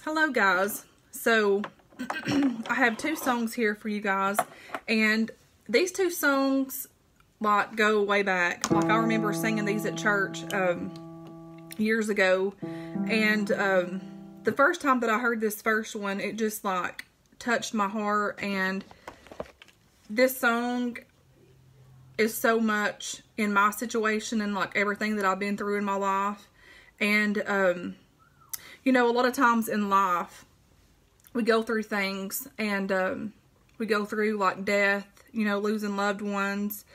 Hello guys. So I have two songs here for you guys, and these two songs like go way back. Like I remember singing these at church years ago, and the first time that I heard this first one, it just like touched my heart. And this song is so much in my situation and like everything that I've been through in my life. And you know, a lot of times in life we go through things, and we go through like death, you know, losing loved ones,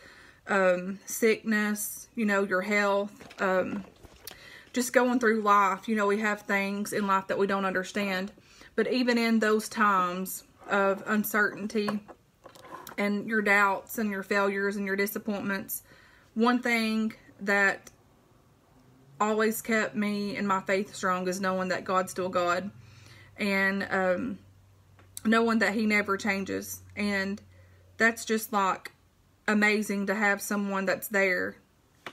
sickness, you know, your health, just going through life. You know, we have things in life that we don't understand. But even in those times of uncertainty and your doubts and your failures and your disappointments, one thing that always kept me and my faith strong is knowing that God's still God, and knowing that He never changes. And that's just like amazing to have someone that's there.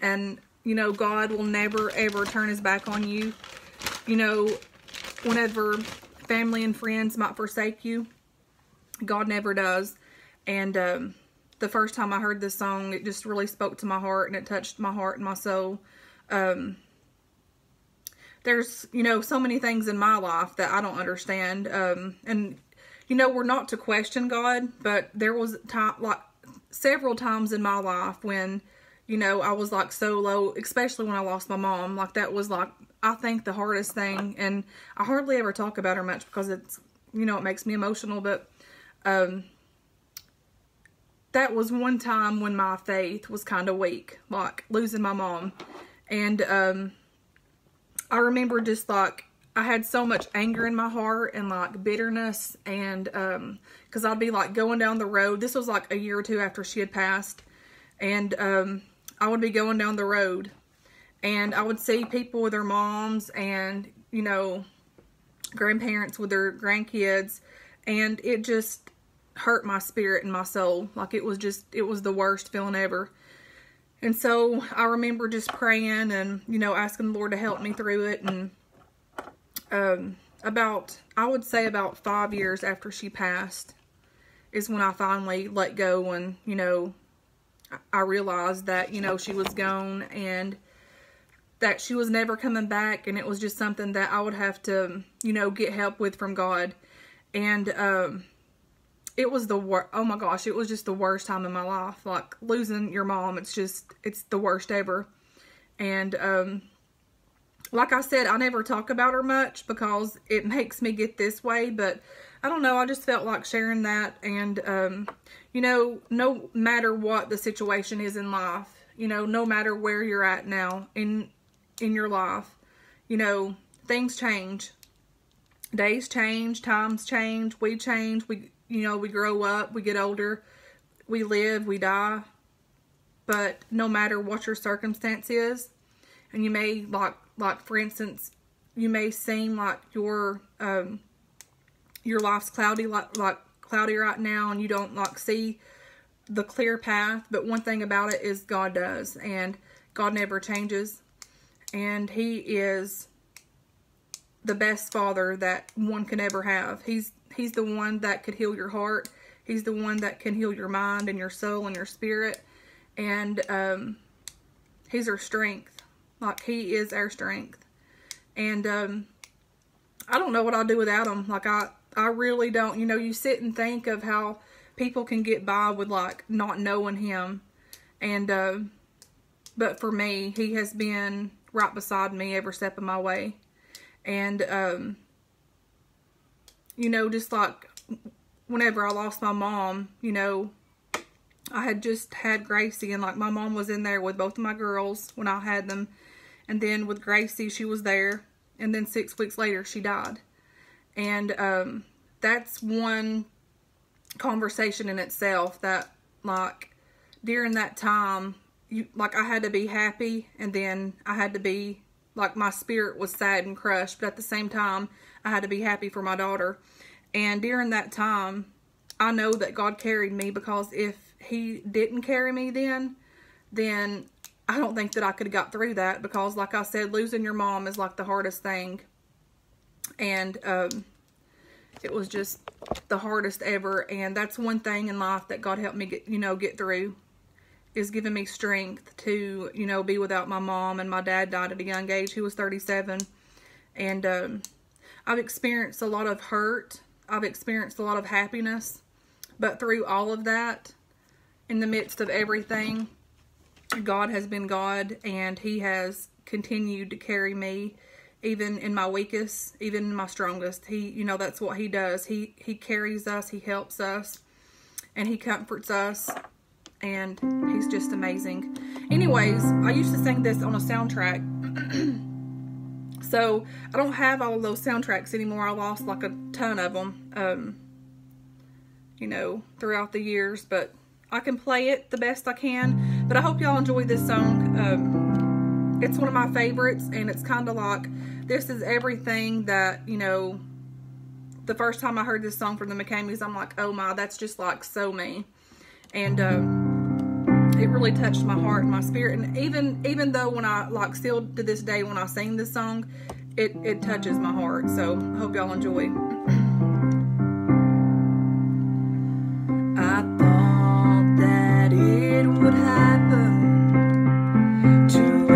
And you know, God will never ever turn His back on you. You know, whenever family and friends might forsake you, God never does. And the first time I heard this song, it just really spoke to my heart, and it touched my heart and my soul. There's, you know, so many things in my life that I don't understand. And, you know, we're not to question God, but there was time, like several times in my life when, you know, I was like so low, especially when I lost my mom. Like that was like, I think the hardest thing. And I hardly ever talk about her much because it's, you know, it makes me emotional. But that was one time when my faith was kind of weak, like losing my mom. And I remember just like I had so much anger in my heart and like bitterness, and because I'd be like going down the road. This was like a year or two after she had passed, and I would be going down the road, and I would see people with their moms and, you know, grandparents with their grandkids, and it just hurt my spirit and my soul. Like it was the worst feeling ever. And so I remember just praying and, you know, asking the Lord to help me through it. And I would say about 5 years after she passed is when I finally let go, and, you know, I realized that, you know, she was gone and that she was never coming back, and it was just something that I would have to, you know, get help with from God. And it was oh my gosh, it was just the worst time in my life. Like losing your mom, it's the worst ever. And like I said, I never talk about her much because it makes me get this way, but I don't know, I just felt like sharing that. And you know, no matter what the situation is in life, you know, no matter where you're at now in your life, you know, things change. Days change, times change, we change, you know, we grow up, we get older, we live, we die. But no matter what your circumstance is, and you may, like for instance, you may seem like your life's cloudy, like cloudy right now, and you don't like see the clear path. But one thing about it is God does, and God never changes. And He is the best Father that one can ever have. He's the one that could heal your heart. He's the one that can heal your mind and your soul and your spirit. And He's our strength. Like He is our strength. And I don't know what I'll do without Him. Like I really don't. You know, you sit and think of how people can get by with like not knowing Him. And but for me, He has been right beside me every step of my way. And you know, just like whenever I lost my mom, you know, I had just had Gracie, and like my mom was in there with both of my girls when I had them. And then with Gracie, she was there. And then 6 weeks later, she died. And that's one conversation in itself that, like, during that time, like I had to be happy, and then I had to be, like, my spirit was sad and crushed. But at the same time, I had to be happy for my daughter. And during that time, I know that God carried me, because if He didn't carry me then I don't think that I could have got through that, because like I said, losing your mom is like the hardest thing. and it was just the hardest ever. And that's one thing in life that God helped me get through, is giving me strength to, be without my mom. And my dad died at a young age. He was 37. And I've experienced a lot of hurt. I've experienced a lot of happiness. But through all of that, in the midst of everything, God has been God, and He has continued to carry me, even in my weakest, even in my strongest. He, that's what He does. He carries us, He helps us, and He comforts us, and He's just amazing. Anyways, I used to sing this on a soundtrack. So I don't have all of those soundtracks anymore. I lost like a ton of them, throughout the years, but I can play it the best I can. But I hope y'all enjoy this song. It's one of my favorites, and it's kind of like, this is everything that, the first time I heard this song from the McCameys, I'm like, oh my, that's just like so me. And it really touched my heart and my spirit. And even though when I, still to this day, when I sing this song, it touches my heart. So I hope y'all enjoy. I thought that it would happen to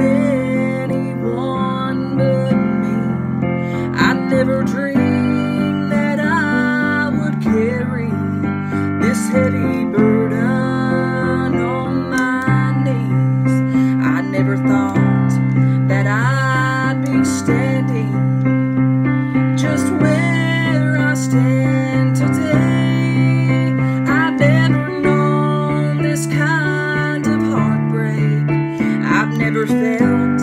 anyone but me. I never dreamed that I would carry this heavy burden on my knees. I never thought that I'd be standing just where I stand today. I've never known this kind of heartbreak. I've never felt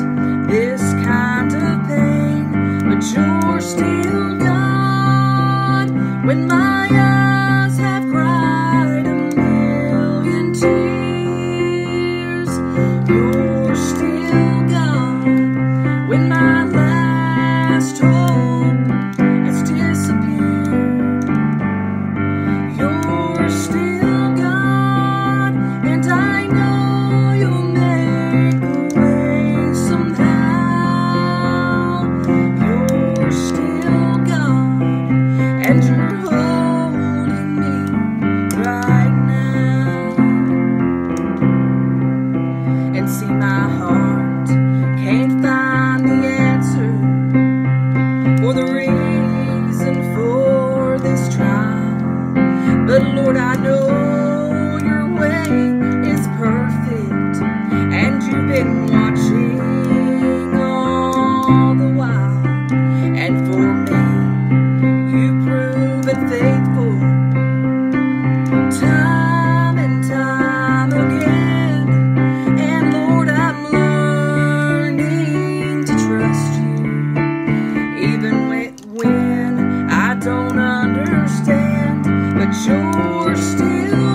this kind of pain. But you're still God when my eyes have cried a million tears. You're still God when my last hope has disappeared. You're still God, and I know you'll make a way somehow. You're still God, and you're holding me right now. And see, my heart can't find the answer for the reason for this trial. But Lord, I know your way is perfect, and you've been watching all the while. And for me, you've proven faithful time and time again. And Lord, I'm learning to trust you, even when I don't understand. But you're still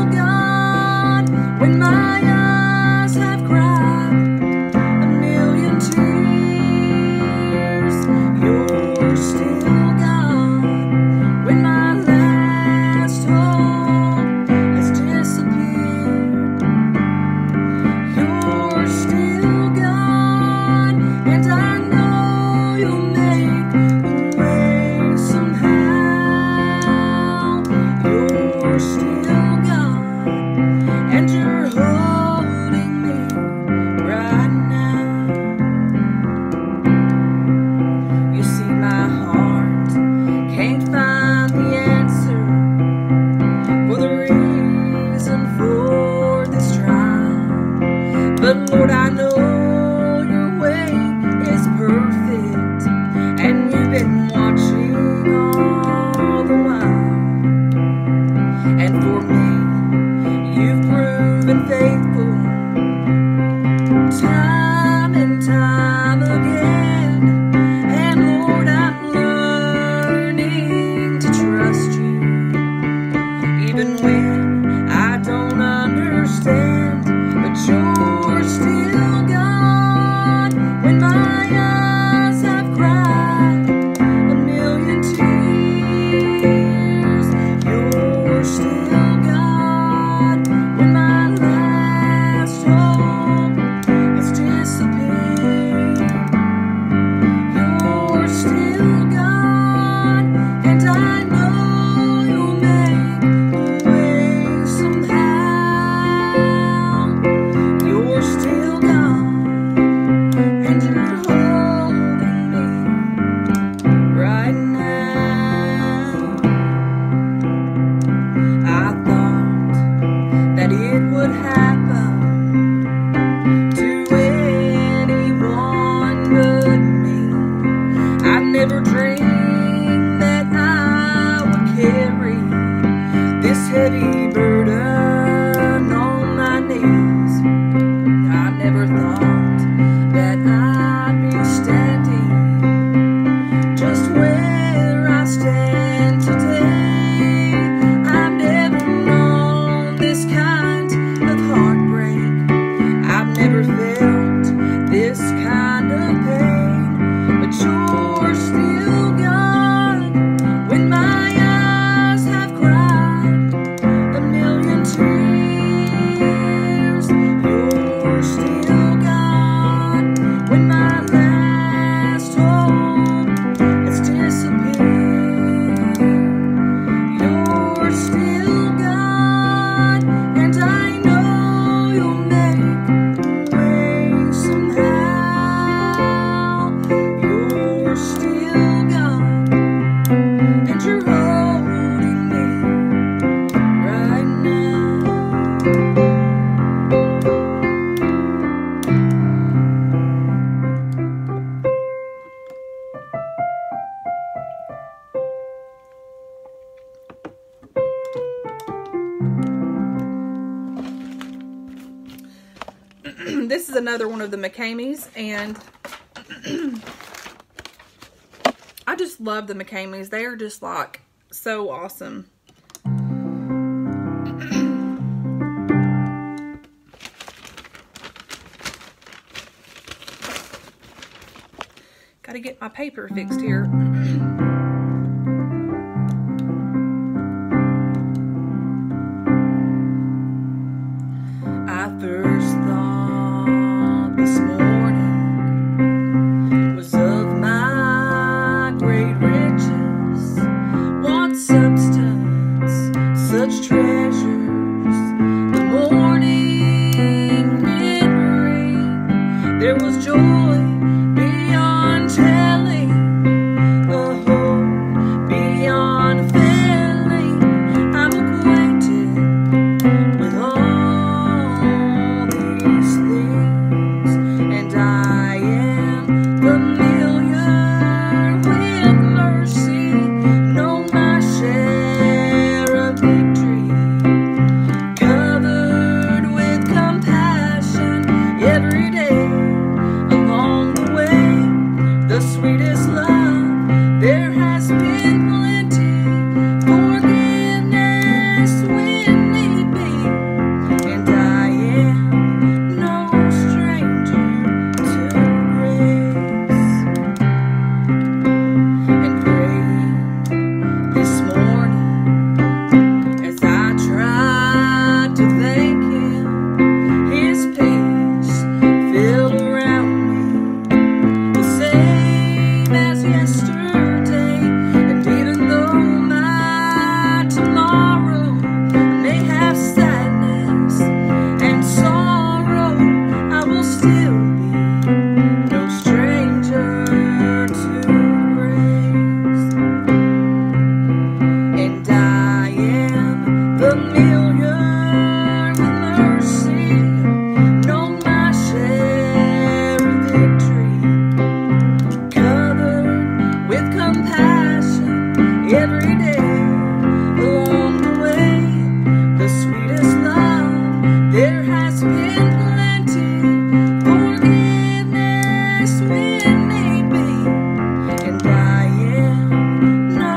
heavy burden on my knees. I never thought that I'd be standing just where I stand today. I've never known this kind of heartbreak. I've never felt this kind of pain, but you're still God. When my eyes have cried a million tears, you're still God. When my last hope has disappeared, you're still God. And I know you'll make a way somehow. You're still God, and you're holding me right now. This is another one of the McCameys, and I just love the McCameys. They are just like so awesome. Gotta get my paper fixed here. I first thought this morning was of my great riches, what substance, such treasures, the morning did bring. There was joy beyond telling, a hope beyond feeling. I'm acquainted with all these things, and I am familiar with mercy, know my share of victory, covered with compassion every day. Along the way, the sweetest love, there has been plenty, forgiveness when need be. And I am no stranger to grace. And praying this morning as I tried to thank Him, His peace filled around me, the same as yesterday. And even though my tomorrow may have sadness and sorrow, I will still be no stranger to grace. And I am familiar with mercy, know my share of victory, covered with compassion every day. Along the way, the sweetest love, there has been plenty, forgiveness when need be. And I am no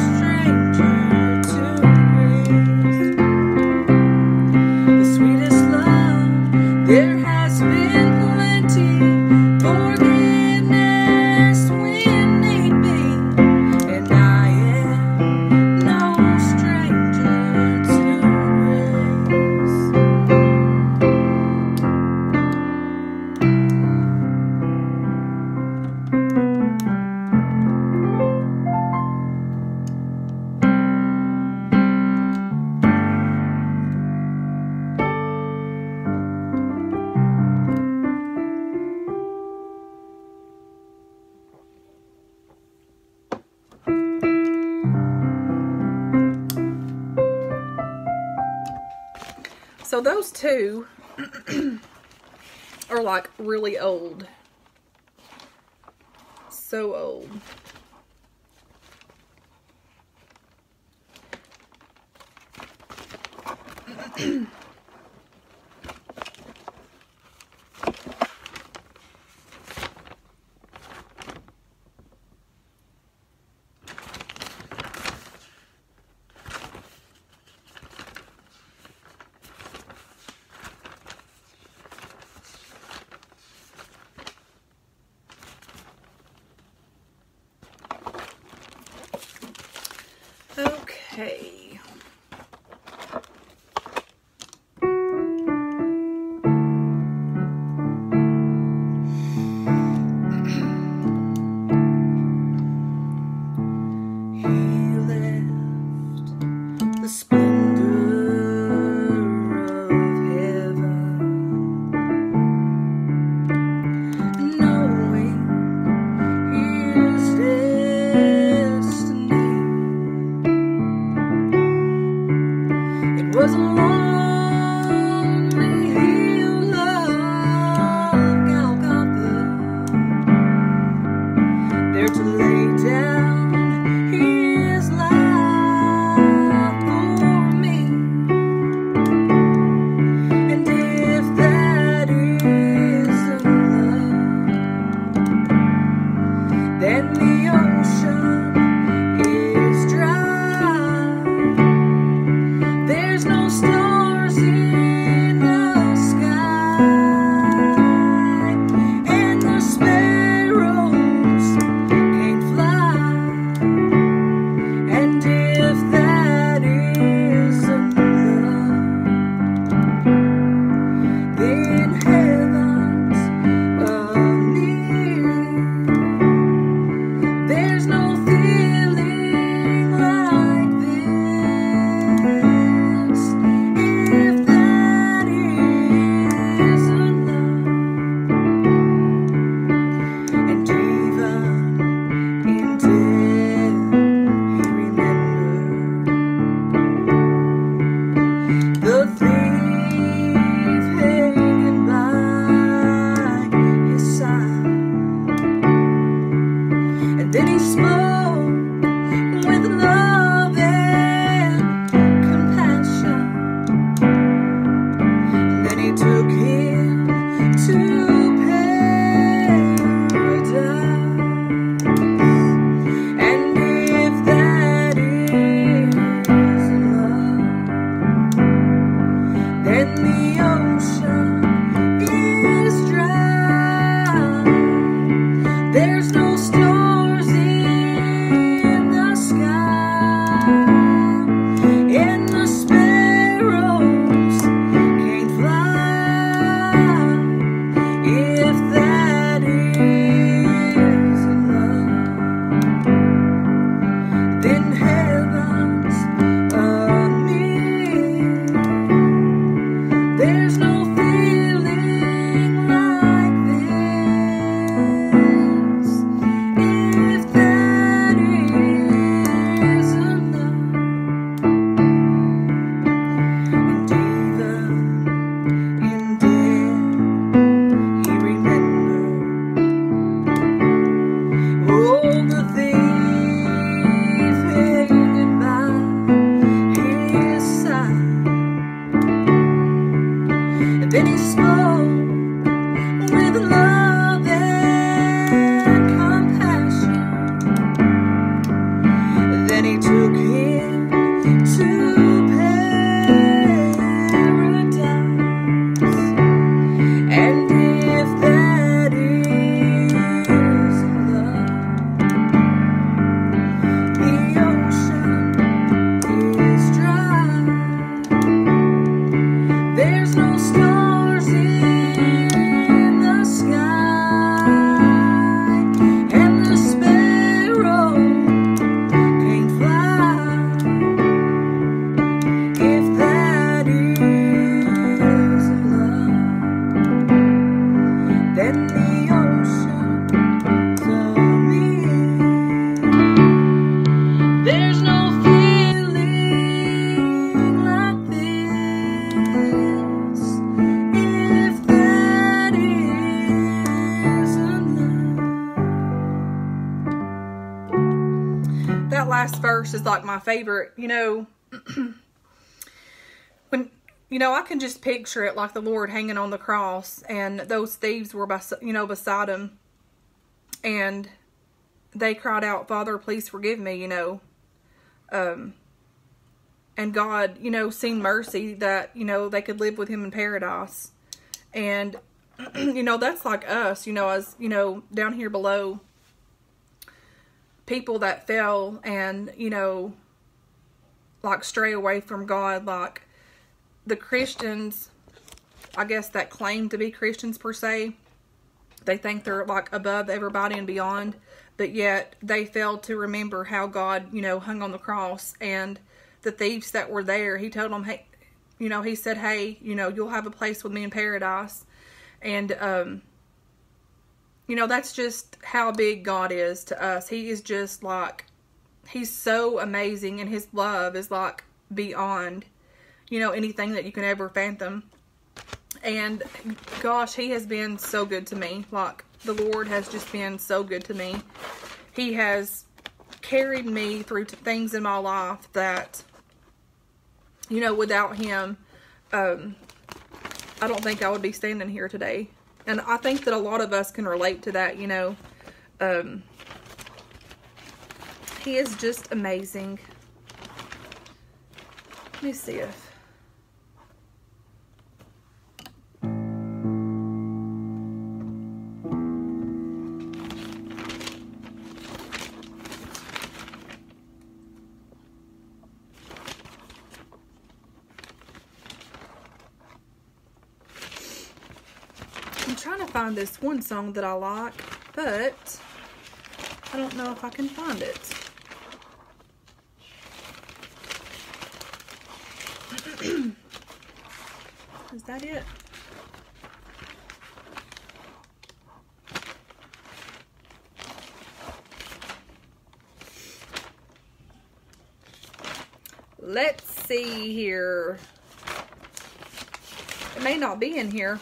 stranger to grace. The sweetest love, there has been plenty, forgiveness when need be. And I am no stranger to grace. So those two are like really old. So old. Okay. He left the splendor of heaven, knowing his destiny. It was a lonely hill of Golgotha, there to lay down his life for me. And if that isn't love, then the ocean is dry. There's no stars in the sky, and the sparrows can't fly. And if that isn't love, then heaven's near. There's no feeling like this. If that isn't love, and even in death he remembered the thief hanging by his side. And then he spoke with love and compassion. And then he took him to paradise. And if that isn't love, then the ocean is dry. There's no stars in the sky, and the sparrows can't fly. If that isn't love, then heaven's near. There's no feeling like this. If that isn't love, and even in death he remembered, oh, the thief hanging by his side. And then he spoke with love and compassion. Then he took him to paradise. And if that isn't love, the ocean is dry. There's no stars in the sky, and the sparrow can't fly. If that isn't love, then the ocean's near. There's no feeling like this. If that isn't love. That last verse is like my favorite. You know, you know, I can just picture it like the Lord hanging on the cross, and those thieves were, beside him, and they cried out, "Father, please forgive me," you know. And God, you know, seen mercy that, you know, they could live with him in paradise. And, you know, that's like us, you know, as, you know, down here below, people that fell and, you know, like stray away from God, like the Christians, I guess, that claim to be Christians per se. They think they're like above everybody and beyond, but yet they failed to remember how God, you know, hung on the cross. And the thieves that were there, he told them, hey, you know, he said, hey, you know, you'll have a place with me in paradise. And, you know, that's just how big God is to us. He is just like, he's so amazing, and his love is like beyond, you know, anything that you can ever fathom. And gosh, he has been so good to me. Like, the Lord has just been so good to me. He has carried me through things in my life that, you know, without him, I don't think I would be standing here today. And I think that a lot of us can relate to that, you know. He is just amazing. Let me see if... I'm trying to find this one song that I like, but I don't know if I can find it. Is that it? Let's see here. It may not be in here.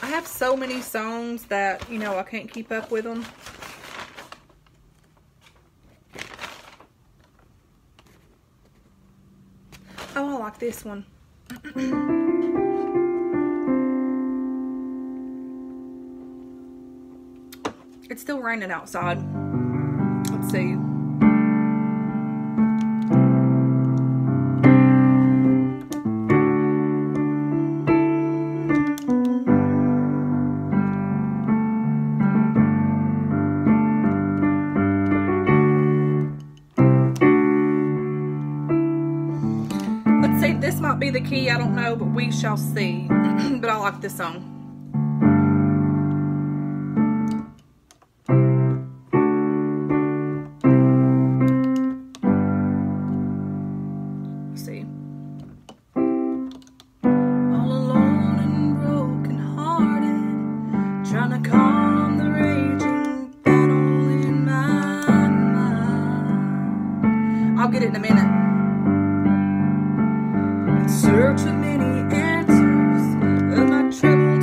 I have so many songs that, you know, I can't keep up with them. Oh, I like this one. It's still raining outside. Let's see. This might be the key, I don't know, but we shall see. But I like this song. Let's see. All alone and broken hearted, trying to calm the raging battle in my mind. I'll get it in a minute. Search of many answers of my troubled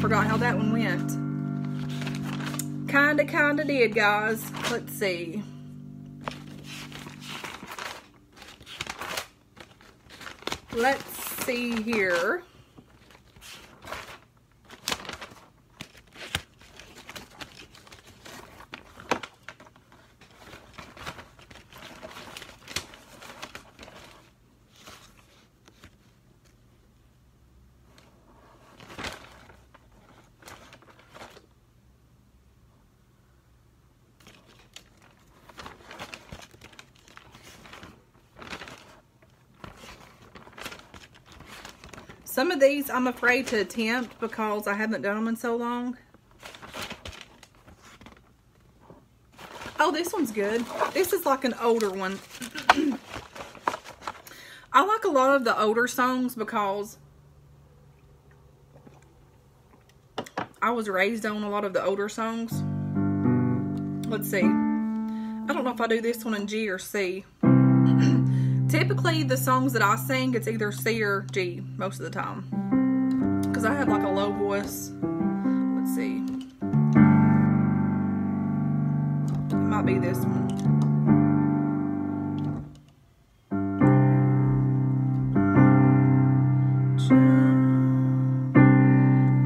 forgot how that one went. Kinda did, guys. Let's see. Let's see here. Some of these I'm afraid to attempt because I haven't done them in so long. Oh, this one's good. This is like an older one. I like a lot of the older songs because I was raised on a lot of the older songs. Let's see. I don't know if I do this one in G or C. Typically, the songs that I sing, it's either C or G most of the time. Because I have like a low voice. Let's see. It might be this one.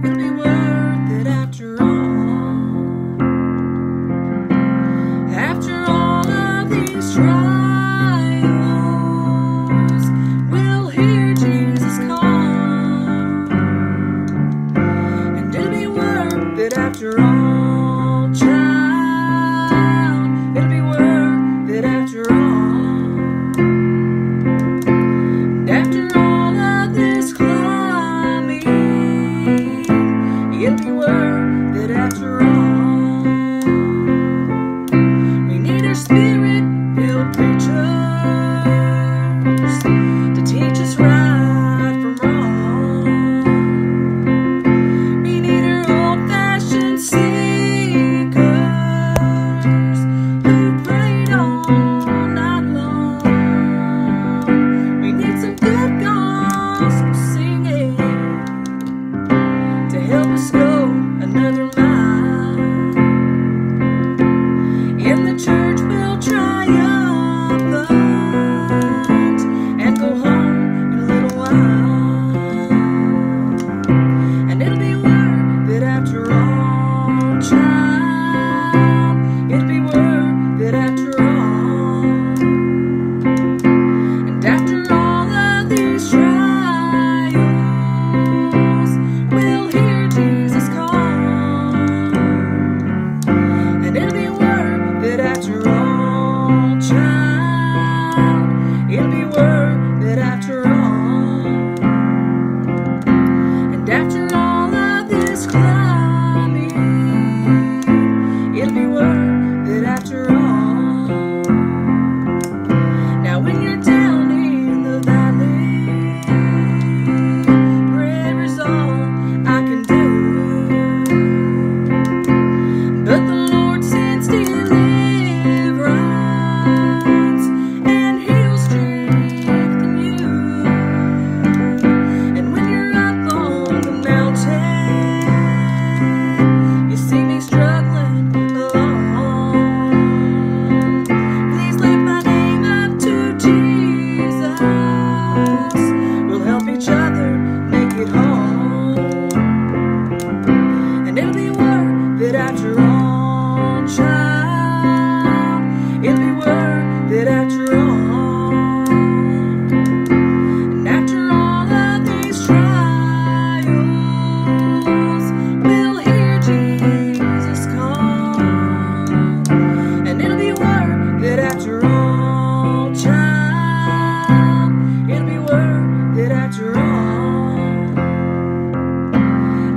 It'll be worth it after all. After all of these trials. After all, child, it'll be worth it after all. And after all of this climbing, it'll be worth it after all. We need our spirit-filled preachers to teach us right from wrong. We need our old-fashioned seekers who prayed all night long. We need some good gospel singing to help us go another mile. In the church we'll triumphant and go home in a little while. And it'll be worth it after all, child. It'll be worth it after all. And after all of these trials, we'll hear Jesus call. And it'll be worth it after all, child. It'll be worth it after all. And after all of this climbing, it'll be worth it after all. Now when you're down in the valley, prayer is all I can do. But the Lord sends deliverance, and He'll strengthen you. And when you're up on the mountain, you see me struggling along. Please lift my name up to Jesus. We'll help each other make it home. And it'll be worth it after all, child. It'll be worth it after all. And after all of these trials, we'll hear Jesus call. And it'll be worth it after all, child. It'll be worth it after all.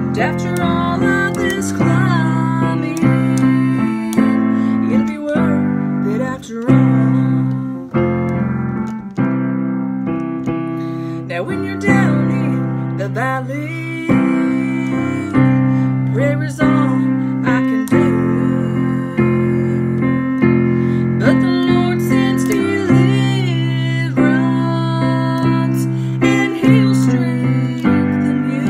And after all of this climbing, it'll be worth it after all. Now when you're down in the valley, prayer is all I can do. But the Lord sends deliverance, and He'll strengthen you.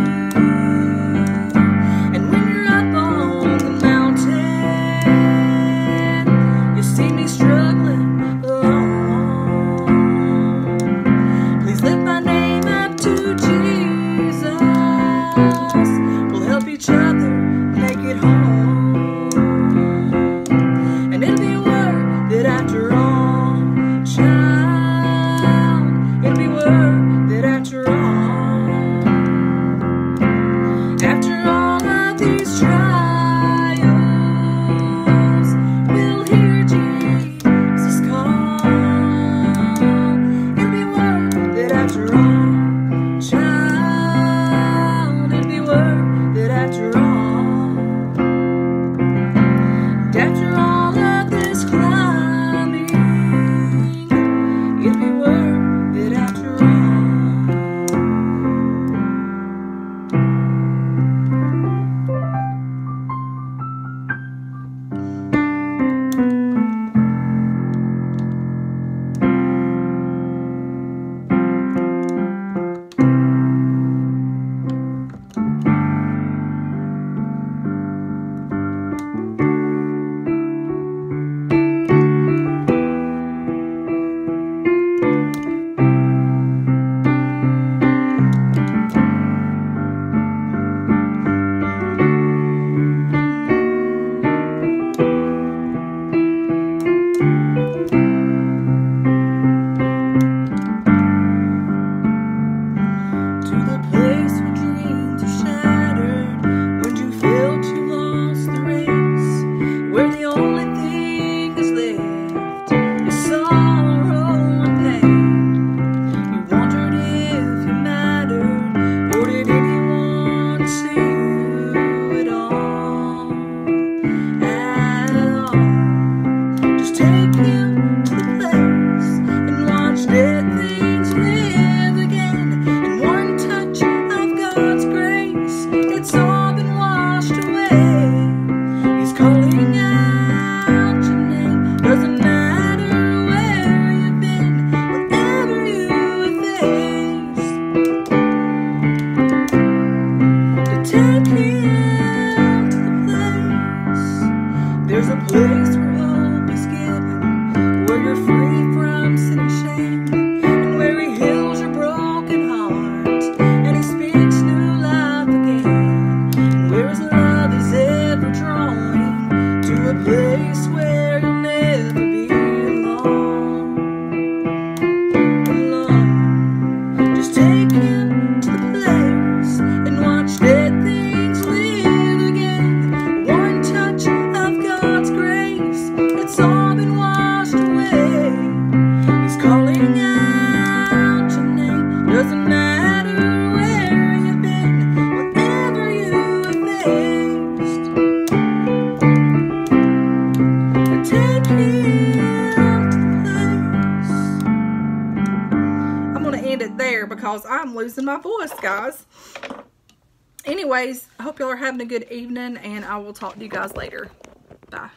because I'm losing my voice, guys. Anyways, I hope y'all are having a good evening, and I will talk to you guys later. Bye.